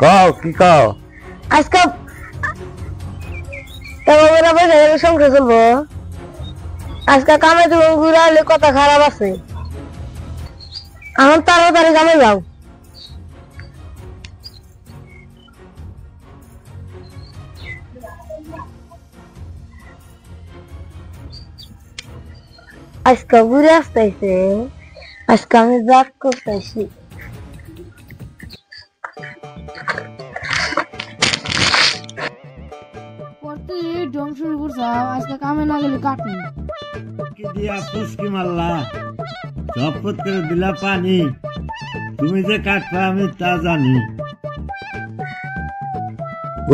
কও কি কও আজকে সংসার চলবো আজকে কামে তুমি ঘুরাইলে কথা খারাপ আছে এখন তাড়াতাড়ি কামে যাও আজকে ঘুরে আসতেছে আজকে আমি রাগ করতেছি ঢং শুরু করছ আজকে কামে না গেলে কাটুন কি দিয়া ফুসকি মারলা ঝপট করে দিলা পানি তুমি যে কাটবা আমি তা জানি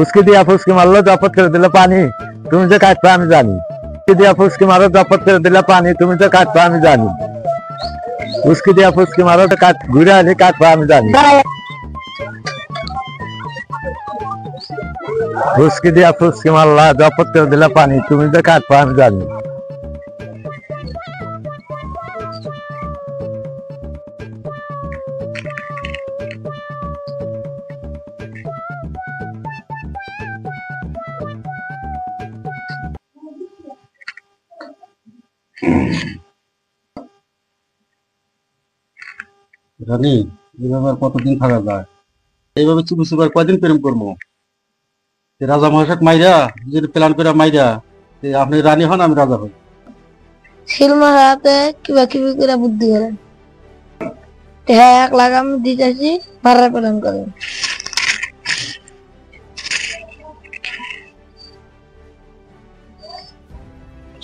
उसकी दिया फुसकी मार लो जपत कर दिला पानी तुम जो काटबा আমি জানি उसकी दिया फुसकी मारो जपत कर दिला पानी तुम जो काटबा আমি জানি उसकी दिया फुसकी मारो तो काट घुरा आले काटबा আমি জানি उसकी दिया फुसकी मारला जपत कर दिला पानी तुम जो काटबा আমি জানি রানী এইভাবে আর কতদিন থাকা যায় এইভাবে চুপি চুপি আর কয়দিন প্রেম করবো রাজা মহাশয় মাইরা যদি প্ল্যান করে মাইরা আপনি রানী হন আমি রাজা হই শিলমার হাতে কিবা কিবি করে বুদ্ধি করেন 1 লাখ আমি দিতেছি ভাড়া প্ল্যান করেন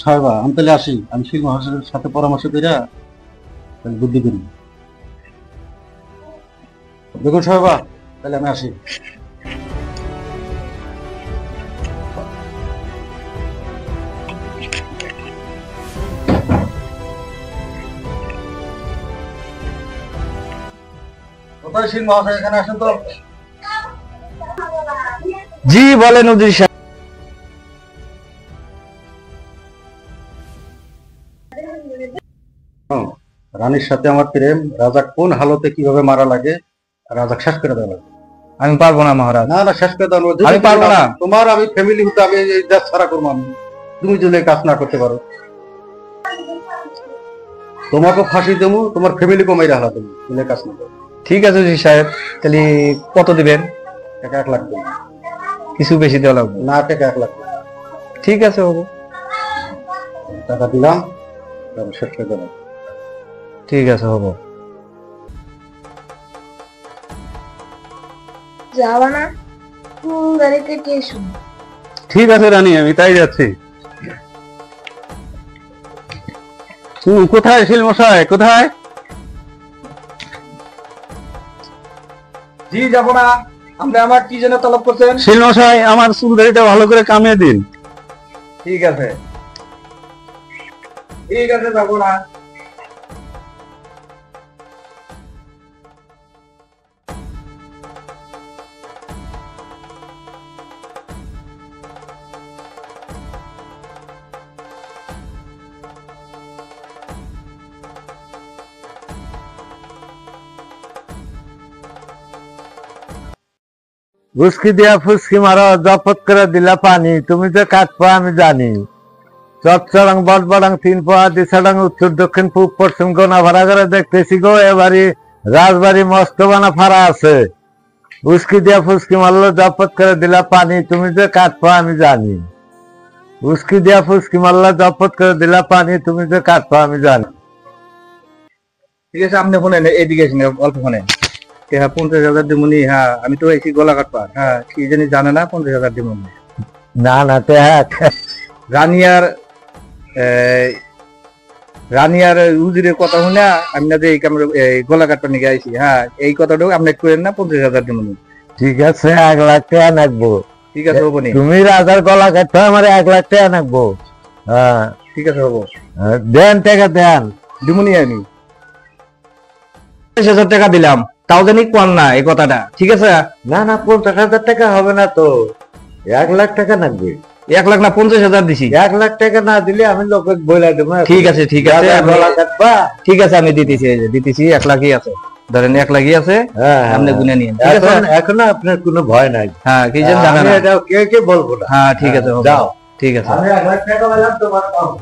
সাহেবা আমি তাহলে আসি আমি শিল মহাশয়ের সাথে পরামর্শ কইরা বুদ্ধি করি দেখুন সাহেবা তাহলে আমি আসি কোথায় শিল মহাশয় এখানে আসেন তো জি বলেন উজির সাহেব রানীর সাথে আমার প্রেম রাজা কোন হালতে কিভাবে মারা লাগে রাজা শেষ করে দেওয়া লাগে আমি পারবো না মহারাজ না না শেষ করে দেওয়া আমি পারবো না তোমার আমি ফ্যামিলি হতে আমি এই দেশ ছাড়া করবো আমি তুমি যদি কাজ না করতে পারো তোমাকে ফাঁসি দেবো তোমার ফ্যামিলি কমাই রাখা তুমি তুমি কাজ না করো ঠিক আছে উজির সাহেব তাহলে কত দিবেন টাকা 1 লাখ দেবো কিছু বেশি দেওয়া লাগবে না টাকা 1 লাখ দেবো ঠিক আছে বাবু টাকা দিলাম শেষ করে দেবো ঠিক আছে বাবু যাবা না তুমি গাড়িতে কে শুন ঠিক আছে রানী আমি তাই যাচ্ছি কোথায় শিল মশাই কোথায় জি যাবো না আমরা আমার কি যেন তলব করছেন শিল মশাই আমার চুল দাড়িটা ভালো করে কামিয়ে দিন ঠিক আছে যাবো না उसकी दिया फुसकी मारो जपत कर दिला पानी तुम जो काटबा আমি জানি চটচড়াং বটবড়াং 3 পোয়া দিছাডাং উত্তর দক্ষিণ পূব পশ্চিম গোনা ভাড়া করে দেখতেছি গো এবারে রাজবাড়ি মস্তবানা ফাড়া আছে उसकी दिया फुसकी मारलो जपत कर दिला पानी तुम जो काटबा আমি জানি उसकी दिया फुसकी मारलो जपत कर दिला पानी तुम जो काटबा আমি জানি ঠিক আছে আপনি ফোনে এদিকে আসেন অল্প ফোনে হ্যাঁ 50,000 দিমুনি হ্যাঁ আমি তো এসি গলা কাটবা হ্যাঁ কি জানি জানে না 50,000 দিমুনি না না তে রানিয়ার উজিরের কথা শুনে আমি না যে এই গলা কাটবা নিয়ে আইছি হ্যাঁ এই কথাটাও আপনি করেন না 50,000 দিমুনি ঠিক আছে 1 লাখ টাকা নাকবো ঠিক আছে হবো নি তুমি রাজার গলা কাটবে আমার 1 লাখ টাকা নাকবো হ্যাঁ ঠিক আছে হবো দেন টাকা দেন দিমুনি আমি 50,000 টাকা দিলাম তাও জানি কোন না এই কথাটা ঠিক আছে না না 50,000 টাকা হবে না তো 1 লাখ টাকা লাগবে 1 লাখ না 50,000 দিছি 1 লাখ টাকা না দিলে আমি লোকে বইলা দেব ঠিক আছে গলা কাটবা ঠিক আছে আমি দিতেছি 1 লাখই আছে ধরেন 1 লাখই আছে, হ্যাঁ, আপনি গুনে নিন, ঠিক আছে? এখন আপনার কোনো ভয় নাই। হ্যাঁ, কি যেন জানা আমি না। এটা কে বলবো না। হ্যাঁ, ঠিক আছে, হবে। যাও। ঠিক আছে। আমি 1 লাখ টাকা পেলাম, তোমার পাবো।